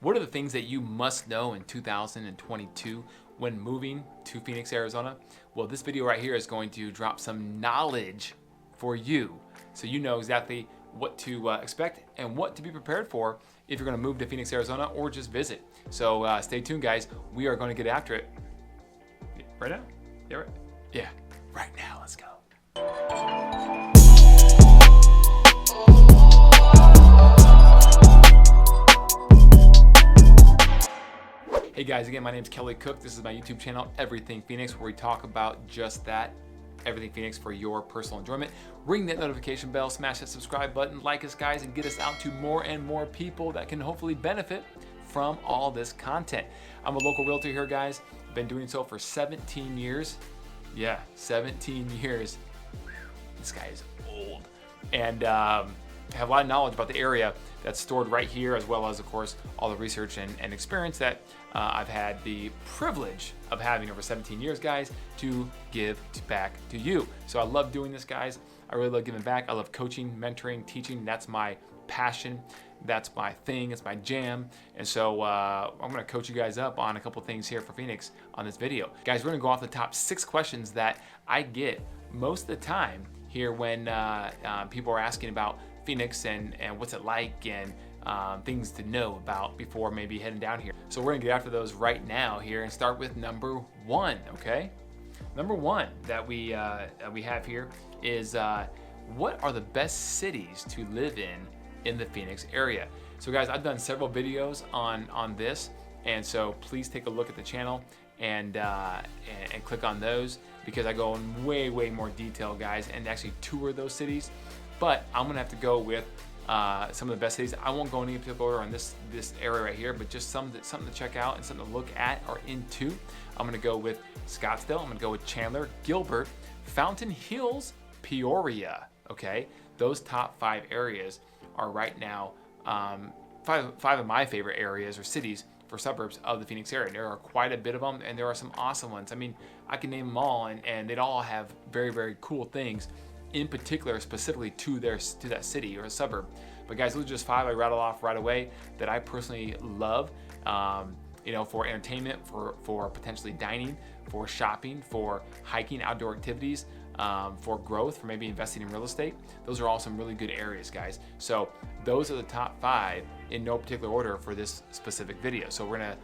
What are the things that you must know in 2022 when moving to Phoenix, Arizona? Well, this video right here is going to drop some knowledge for you so you know exactly what to expect and what to be prepared for if you're going to move to Phoenix, Arizona or just visit. So stay tuned, guys. We are going to get after it. Right now? Yeah, right? Yeah, right now. Let's go. Hey guys, again, my name is Kelly Cook. This is my YouTube channel, Everything Phoenix, where we talk about just that, Everything Phoenix, for your personal enjoyment. Ring that notification bell, smash that subscribe button, like us, guys, and get us out to more and more people that can hopefully benefit from all this content. I'm a local realtor here, guys. Been doing so for 17 years. Yeah, 17 years. This guy is old. And have a lot of knowledge about the area that's stored right here, as well as, of course, all the research and experience that I've had the privilege of having over 17 years, guys, to give back to you. So I love doing this, guys. I really love giving back. I love coaching, mentoring, teaching. That's my passion. That's my thing. It's my jam. And so I'm going to coach you guys up on a couple things here for Phoenix on this video. Guys, we're going to go off the top 6 questions that I get most of the time here when people are asking about Phoenix and what's it like and things to know about before maybe heading down here. So we're gonna get after those right now here and start with number 1, okay? Number 1 that we have here is what are the best cities to live in the Phoenix area? So guys, I've done several videos on this, and so please take a look at the channel and click on those, because I go in way more detail, guys, and actually tour those cities. But I'm gonna have to go with some of the best cities. I won't go in any particular order on this area right here, but just something to check out and something to look at or into. I'm gonna go with Scottsdale. I'm gonna go with Chandler, Gilbert, Fountain Hills, Peoria. Okay, those top 5 areas are right now five of my favorite areas or cities for suburbs of the Phoenix area. There are quite a bit of them, and there are some awesome ones. I mean, I can name them all, and they'd all have very cool things in particular, specifically to that city or a suburb. But guys, those are just 5 I rattle off right away that I personally love, for entertainment, for potentially dining, for shopping, for hiking, outdoor activities, for growth, for maybe investing in real estate. Those are all some really good areas, guys. So those are the top 5 in no particular order for this specific video. So we're gonna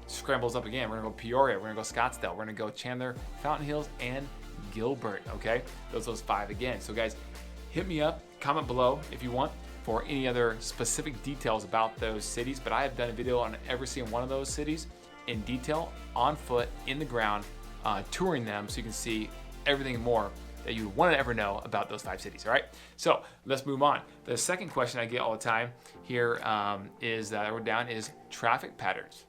scramble those up again. We're gonna go Peoria, we're gonna go Scottsdale, we're gonna go Chandler, Fountain Hills, and Gilbert. Okay, those 5 again. So guys, hit me up, comment below if you want for any other specific details about those cities. But I have done a video on every single one of those cities in detail, on foot, in the ground, touring them, so you can see everything more that you want to ever know about those 5 cities. All right, so let's move on. The second question I get all the time here is that I wrote down is traffic patterns.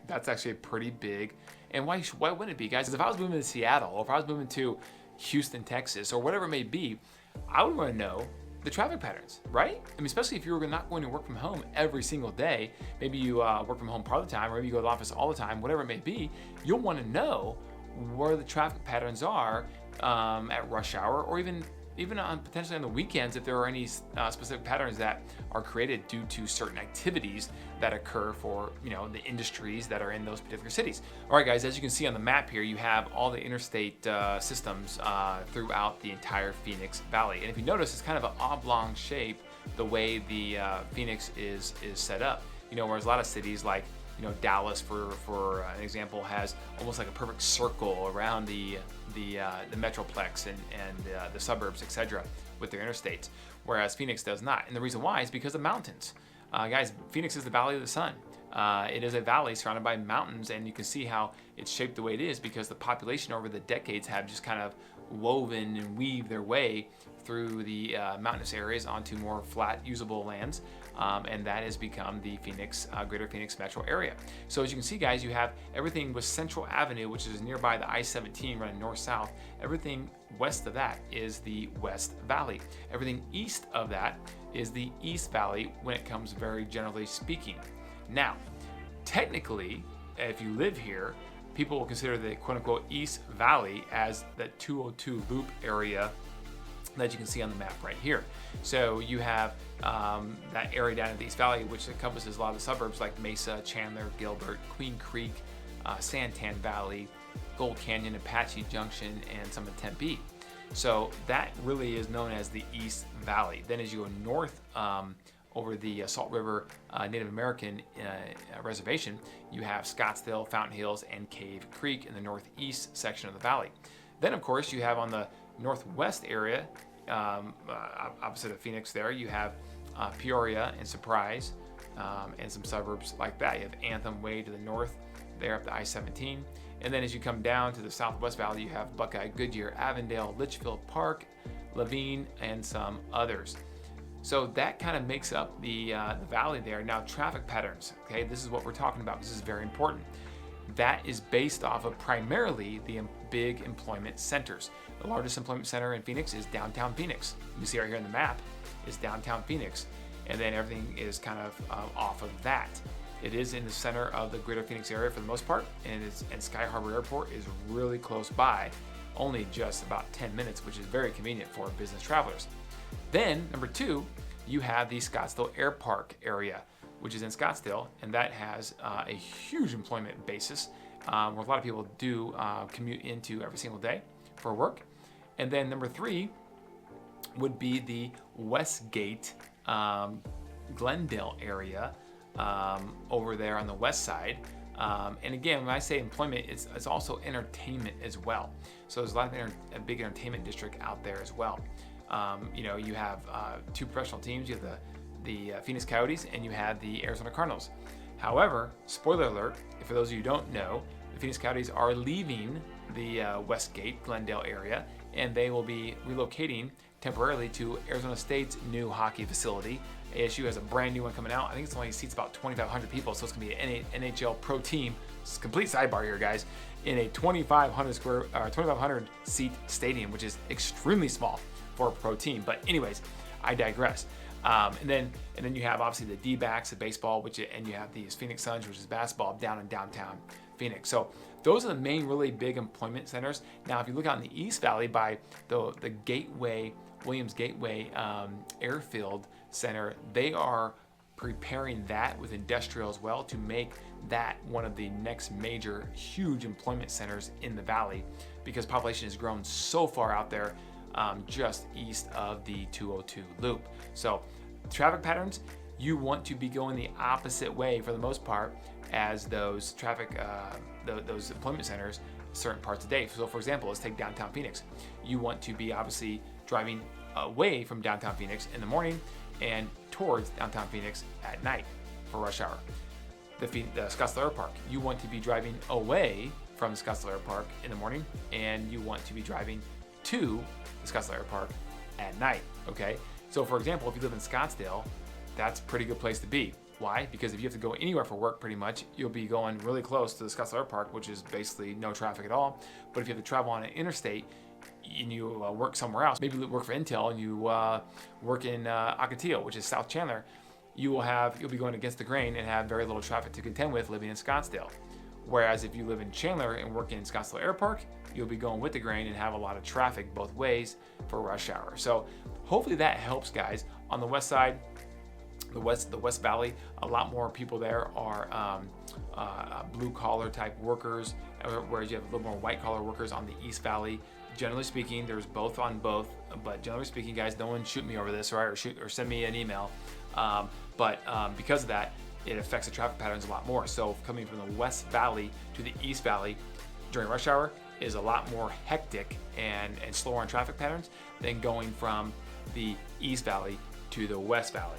That's actually pretty big. And why wouldn't it be, guys? Because if I was moving to Seattle, or if I was moving to Houston, Texas, or whatever it may be, I would want to know the traffic patterns, right? I mean, especially if you're not going to work from home every single day. Maybe you work from home part of the time, or maybe you go to the office all the time, whatever it may be. You'll want to know where the traffic patterns are at rush hour, or even on potentially on the weekends, if there are any specific patterns that are created due to certain activities that occur for the industries that are in those particular cities. All right, guys, as you can see on the map here, you have all the interstate systems throughout the entire Phoenix Valley. And if you notice, it's kind of an oblong shape the way the Phoenix is set up. Whereas a lot of cities like Dallas, for an example, has almost like a perfect circle around the metroplex and the suburbs, etc., with their interstates, whereas Phoenix does not. And the reason why is because of mountains. Guys, Phoenix is the Valley of the Sun. It is a valley surrounded by mountains, and you can see how it's shaped the way it is because the population over the decades have just kind of woven and weaved their way through the mountainous areas onto more flat, usable lands, and that has become the Greater Phoenix metro area. So as you can see, guys, you have everything with Central Avenue, which is nearby the I-17 running north-south. Everything west of that is the West Valley. Everything east of that is the East Valley when it comes very generally speaking. Now, technically, if you live here, people will consider the quote-unquote East Valley as that 202 loop area that you can see on the map right here. So you have that area down in the East Valley, which encompasses a lot of the suburbs like Mesa, Chandler, Gilbert, Queen Creek, Santan Valley, Gold Canyon, Apache Junction, and some of Tempe. So that really is known as the East Valley. Then as you go north over the Salt River Native American Reservation, you have Scottsdale, Fountain Hills, and Cave Creek in the northeast section of the valley. Then of course you have on the northwest area, opposite of Phoenix there, you have Peoria and Surprise, and some suburbs like that. You have Anthem way to the north there up to I-17. And then as you come down to the southwest valley, you have Buckeye, Goodyear, Avondale, Litchfield Park, Laveen, and some others. So that kind of makes up the valley there. Now traffic patterns, okay, this is what we're talking about. This is very important. That is based off of primarily the big employment centers. The largest employment center in Phoenix is downtown Phoenix. You see right here on the map is downtown Phoenix. And then everything is kind of off of that. It is in the center of the greater Phoenix area for the most part, and Sky Harbor Airport is really close by, only just about 10 minutes, which is very convenient for business travelers. Then, number two, you have the Scottsdale Air Park area, which is in Scottsdale, and that has a huge employment basis, where a lot of people do commute into every single day for work. And then number three would be the Westgate, Glendale area, over there on the west side. And again, when I say employment, it's also entertainment as well. So there's a big entertainment district out there as well. You have two professional teams. You have the Phoenix Coyotes and you have the Arizona Cardinals. However, spoiler alert, for those of you who don't know, the Phoenix Coyotes are leaving the Westgate, Glendale area, and they will be relocating temporarily to Arizona State's new hockey facility. ASU has a brand new one coming out. I think it's only seats about 2,500 people, so it's gonna be an NHL pro team. It's a complete sidebar here, guys. In a 2,500 seat stadium, which is extremely small for a pro team. But anyways, I digress. And then you have obviously the D-backs, the baseball, and you have these Phoenix Suns, which is basketball, down in downtown Phoenix. So those are the main really big employment centers. Now, if you look out in the East Valley by the Williams Gateway Airfield Center, they are preparing that with industrial as well to make that one of the next major huge employment centers in the valley, because population has grown so far out there, just east of the 202 loop. So traffic patterns, you want to be going the opposite way for the most part as those those employment centers certain parts of the day. So for example, let's take downtown Phoenix. You want to be obviously driving away from downtown Phoenix in the morning and towards downtown Phoenix at night for rush hour. The Scottsdale Air Park, you want to be driving away from the Scottsdale Air Park in the morning, and you want to be driving to the Scottsdale Air Park at night, okay? So for example, if you live in Scottsdale, that's a pretty good place to be. Why? Because if you have to go anywhere for work, pretty much, you'll be going really close to the Scottsdale Air Park, which is basically no traffic at all. But if you have to travel on an interstate and you work somewhere else, maybe you work for Intel and you work in Ocotillo, which is South Chandler, you'll be going against the grain and have very little traffic to contend with living in Scottsdale. Whereas if you live in Chandler and work in Scottsdale Air Park, you'll be going with the grain and have a lot of traffic both ways for rush hour. So hopefully that helps, guys. On the west side, the West Valley, a lot more people there are blue collar type workers, whereas you have a little more white collar workers on the East Valley. Generally speaking, there's both on both, but generally speaking, guys, no one shoot me over this, right? Or send me an email. But because of that, it affects the traffic patterns a lot more. So coming from the West Valley to the East Valley during rush hour is a lot more hectic and slower on traffic patterns than going from the East Valley to the West Valley.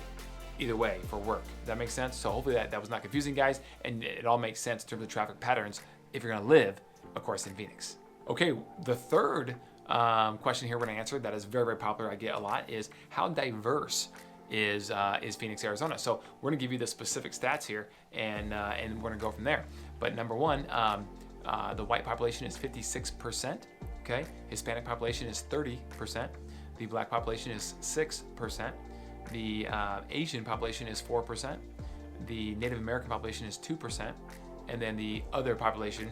Either way for work. Does that make sense? So hopefully that was not confusing, guys, and it all makes sense in terms of traffic patterns if you're gonna live, of course, in Phoenix. Okay, the third question here we're gonna answer that is very, very popular, I get a lot, is how diverse is Phoenix, Arizona? So we're gonna give you the specific stats here, and we're gonna go from there. But number one, the white population is 56%, okay? Hispanic population is 30%. The black population is 6%. The Asian population is 4%, the Native American population is 2%, and then the other population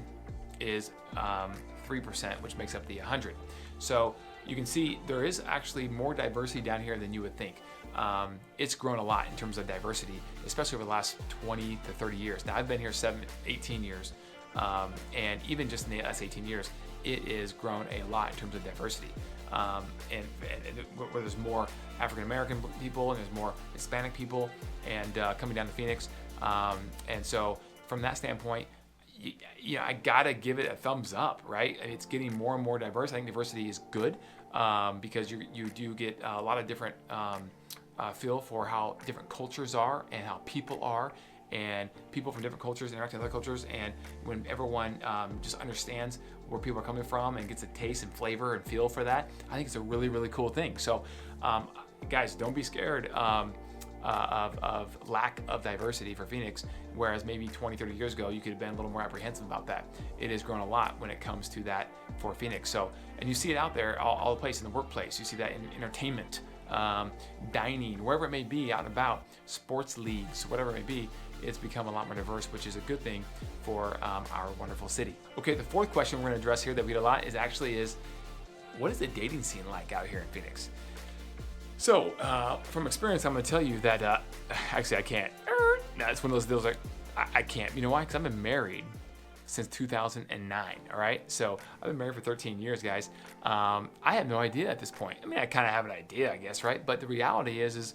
is 3%, which makes up the 100. So you can see there is actually more diversity down here than you would think. It's grown a lot in terms of diversity, especially over the last 20 to 30 years. Now, I've been here 18 years, and even just in the last 18 years, it has grown a lot in terms of diversity. And where there's more African American people and there's more Hispanic people and coming down to Phoenix. And so from that standpoint, I gotta give it a thumbs up, right? It's getting more and more diverse. I think diversity is good because you do get a lot of different feel for how different cultures are and how people are, and people from different cultures interacting with other cultures, and when everyone just understands where people are coming from and gets a taste and flavor and feel for that, I think it's a really, really cool thing. So guys, don't be scared of lack of diversity for Phoenix, whereas maybe 20, 30 years ago, you could have been a little more apprehensive about that. It has grown a lot when it comes to that for Phoenix. So, and you see it out there, all the places in the workplace. You see that in entertainment, dining, wherever it may be, out and about, sports leagues, whatever it may be. It's become a lot more diverse, which is a good thing for our wonderful city. Okay, the fourth question we're going to address here that we get a lot is what is the dating scene like out here in Phoenix? So, from experience, I'm going to tell you that actually I can't. No, it's one of those deals like I can't. You know why? Because I've been married since 2009. All right, so I've been married for 13 years, guys. I have no idea at this point. I mean, I kind of have an idea, I guess, right? But the reality is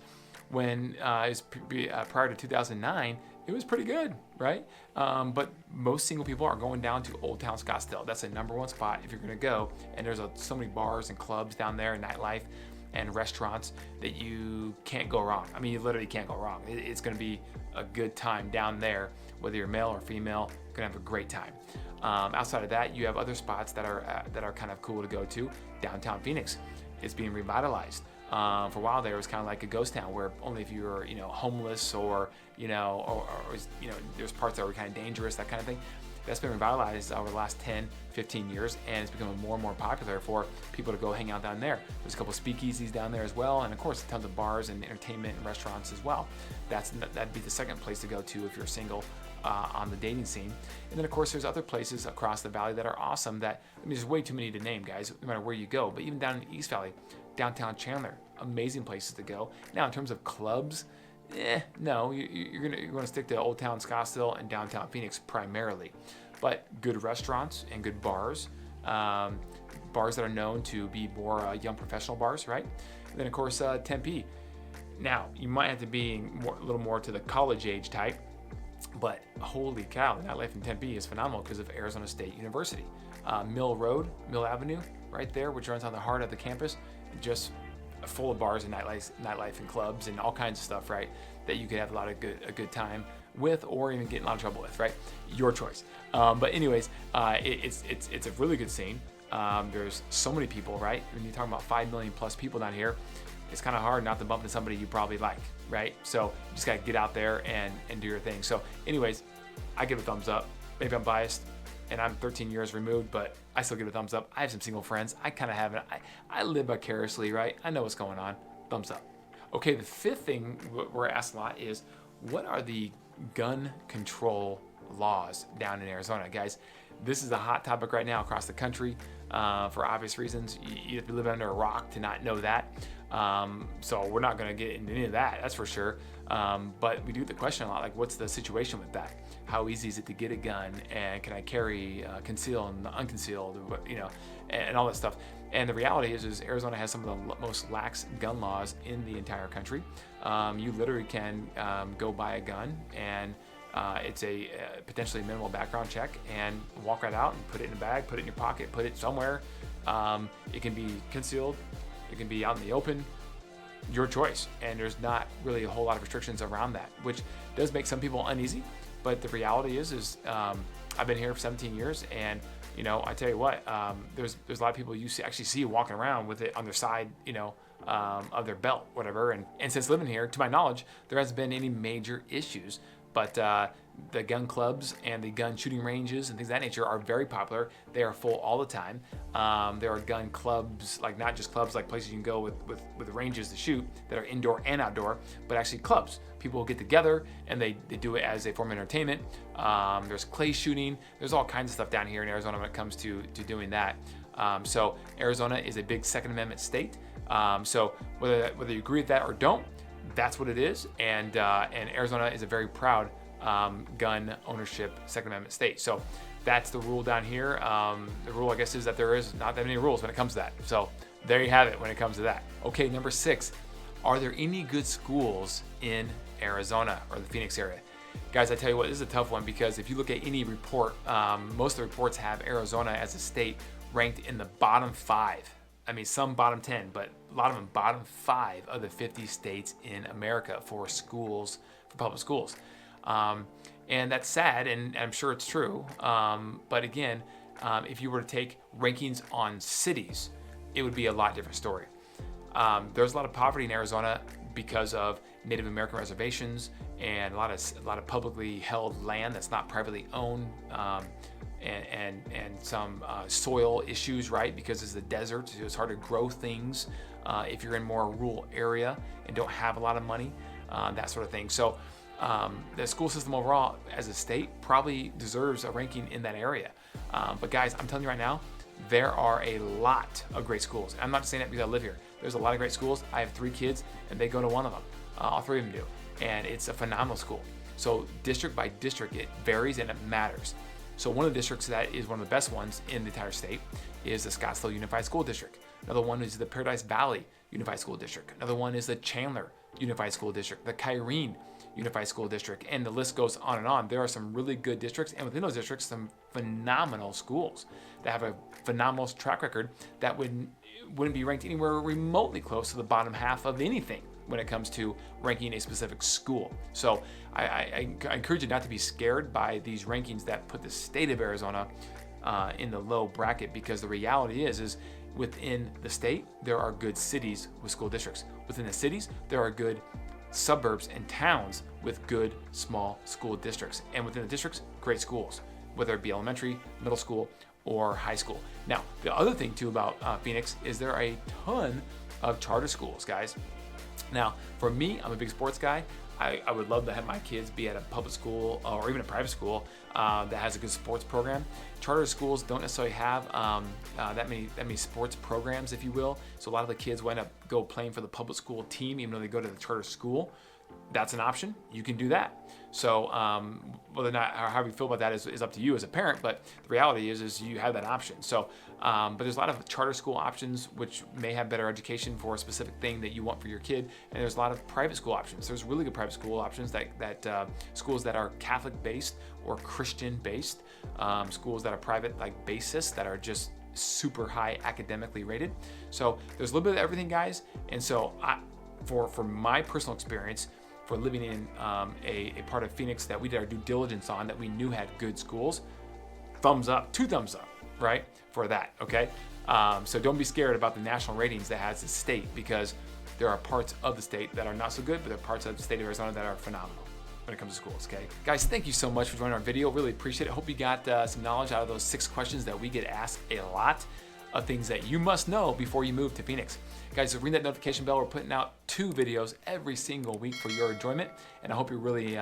when prior to 2009, it was pretty good, right? But most single people are going down to Old Town Scottsdale. That's the #1 spot if you're going to go. And there's so many bars and clubs down there and nightlife and restaurants that you can't go wrong. I mean, you literally can't go wrong. It's going to be a good time down there, whether you're male or female. You're going to have a great time. Outside of that, you have other spots that are kind of cool to go to. Downtown Phoenix, it's being revitalized. For a while there, it was kind of like a ghost town where only if you were, homeless or there's parts that were kind of dangerous, that kind of thing. That's been revitalized over the last 10, 15 years, and it's becoming more and more popular for people to go hang out down there. There's a couple of speakeasies down there as well, and of course, tons of bars and entertainment and restaurants as well. That'd be the second place to go to if you're single on the dating scene. And then, of course, there's other places across the valley that are awesome there's way too many to name, guys, no matter where you go. But even down in the East Valley, downtown Chandler, amazing places to go. Now, in terms of clubs, no, you're gonna stick to Old Town Scottsdale and downtown Phoenix primarily, but good restaurants and good bars, bars that are known to be more young professional bars, right? And then of course Tempe. Now you might have to be a little more to the college age type, but holy cow, the nightlife in Tempe is phenomenal because of Arizona State University. Mill Avenue, right there, which runs on the heart of the campus, just full of bars and nightlife and clubs and all kinds of stuff, right? That you could have a good time with, or even get in a lot of trouble with, right? Your choice. But anyways, it's a really good scene. There's so many people, right? When you're talking about 5 million plus people down here, it's kind of hard not to bump into somebody you probably like, right? So you just gotta get out there and do your thing. So anyways, I give a thumbs up. Maybe I'm biased, and I'm 13 years removed, but I still give it a thumbs up. I have some single friends. I kind of have it. I live vicariously, right? I know what's going on. Thumbs up. Okay, the fifth thing we're asked a lot is, what are the gun control laws down in Arizona? Guys, this is a hot topic right now across the country for obvious reasons. You have to live under a rock to not know that. So we're not going to get into any of that, that's for sure. But we do get the question a lot, like, what's the situation with that? How easy is it to get a gun, and can I carry concealed and unconcealed, and all that stuff? And the reality is Arizona has some of the most lax gun laws in the entire country. You literally can go buy a gun, and it's a potentially minimal background check, and walk right out and put it in a bag, put it in your pocket, put it somewhere. It can be concealed, it can be out in the open, your choice. And there's not really a whole lot of restrictions around that, which does make some people uneasy. But the reality is I've been here for 17 years, and I tell you what, there's a lot of people you actually see walking around with it on their side, of their belt, whatever. And since living here, to my knowledge, there hasn't been any major issues. But the gun clubs and the gun shooting ranges and things of that nature are very popular. They are full all the time. There are gun clubs, like not just clubs, like places you can go with ranges to shoot that are indoor and outdoor, but actually clubs. People will get together and they do it as a form of entertainment. There's clay shooting. There's all kinds of stuff down here in Arizona when it comes to doing that. So Arizona is a big Second Amendment state. So whether you agree with that or don't, that's what it is. And Arizona is a very proud gun ownership Second Amendment state. So that's the rule down here. The rule, I guess, is that there is not that many rules when it comes to that. So there you have it when it comes to that. Okay, number 6, are there any good schools in Arizona or the Phoenix area? Guys, I tell you what, this is a tough one, because if you look at any report, most of the reports have Arizona as a state ranked in the bottom 5. I mean, some bottom 10, but a lot of them bottom 5 of the 50 states in America for schools, for public schools. And that's sad, and I'm sure it's true. But again, if you were to take rankings on cities, it would be a lot different story. There's a lot of poverty in Arizona because of Native American reservations and a lot of publicly held land that's not privately owned, and some soil issues, right? Because it's a desert, so it's hard to grow things if you're in more rural area and don't have a lot of money, that sort of thing. So the school system overall as a state probably deserves a ranking in that area. But guys, I'm telling you right now, there are a lot of great schools. I'm not just saying that because I live here. There's a lot of great schools. I have 3 kids and they go to one of them. All 3 of them do. And it's a phenomenal school. So district by district, it varies and it matters. So one of the districts that is one of the best ones in the entire state is the Scottsdale Unified School District. Another one is the Paradise Valley Unified School District. Another one is the Chandler Unified School District, the Kyrene Unified School District, and the list goes on and on. There are some really good districts, and within those districts, some phenomenal schools that have a phenomenal track record that wouldn't be ranked anywhere remotely close to the bottom half of anything when it comes to ranking a specific school. So I encourage you not to be scared by these rankings that put the state of Arizona in the low bracket, because the reality is within the state, there are good cities with school districts. Within the cities, there are good suburbs and towns with good small school districts. And within the districts, great schools, whether it be elementary, middle school, or high school. Now, the other thing too about Phoenix is there are a ton of charter schools, guys. Now, for me, I'm a big sports guy. I would love to have my kids be at a public school or even a private school that has a good sports program. Charter schools don't necessarily have that many sports programs, if you will. So a lot of the kids will end up playing for the public school team, even though they go to the charter school. That's an option. You can do that. So whether or not how you feel about that is up to you as a parent. But the reality is you have that option. So, but there's a lot of charter school options which may have better education for a specific thing that you want for your kid. And there's a lot of private school options. There's really good private school options that schools that are Catholic based or Christian based, schools that are private like basis that are just super high academically rated. So there's a little bit of everything, guys. And so for my personal experience, for living in a part of Phoenix that we did our due diligence on, that we knew had good schools, thumbs up, 2 thumbs up, right, for that, okay? So don't be scared about the national ratings that has the state, because there are parts of the state that are not so good, but there are parts of the state of Arizona that are phenomenal when it comes to schools, okay? Guys, thank you so much for joining our video. Really appreciate it. Hope you got some knowledge out of those 6 questions that we get asked a lot, of things that you must know before you move to Phoenix. Guys, so ring that notification bell. We're putting out 2 videos every single week for your enjoyment, and I hope you're really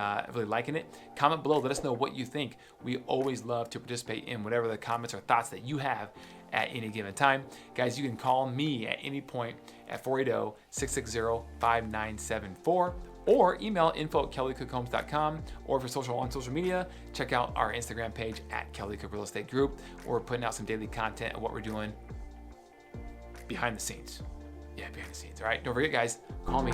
liking it. Comment below, let us know what you think. We always love to participate in whatever the comments or thoughts that you have at any given time. Guys, you can call me at any point at 480-660-5974, or email info@kellycookhomes.com, or if you're on social media, check out our Instagram page at Kelly Cook Real Estate Group. We're putting out some daily content of what we're doing behind the scenes. Yeah, behind the scenes. All right, don't forget, guys, call me.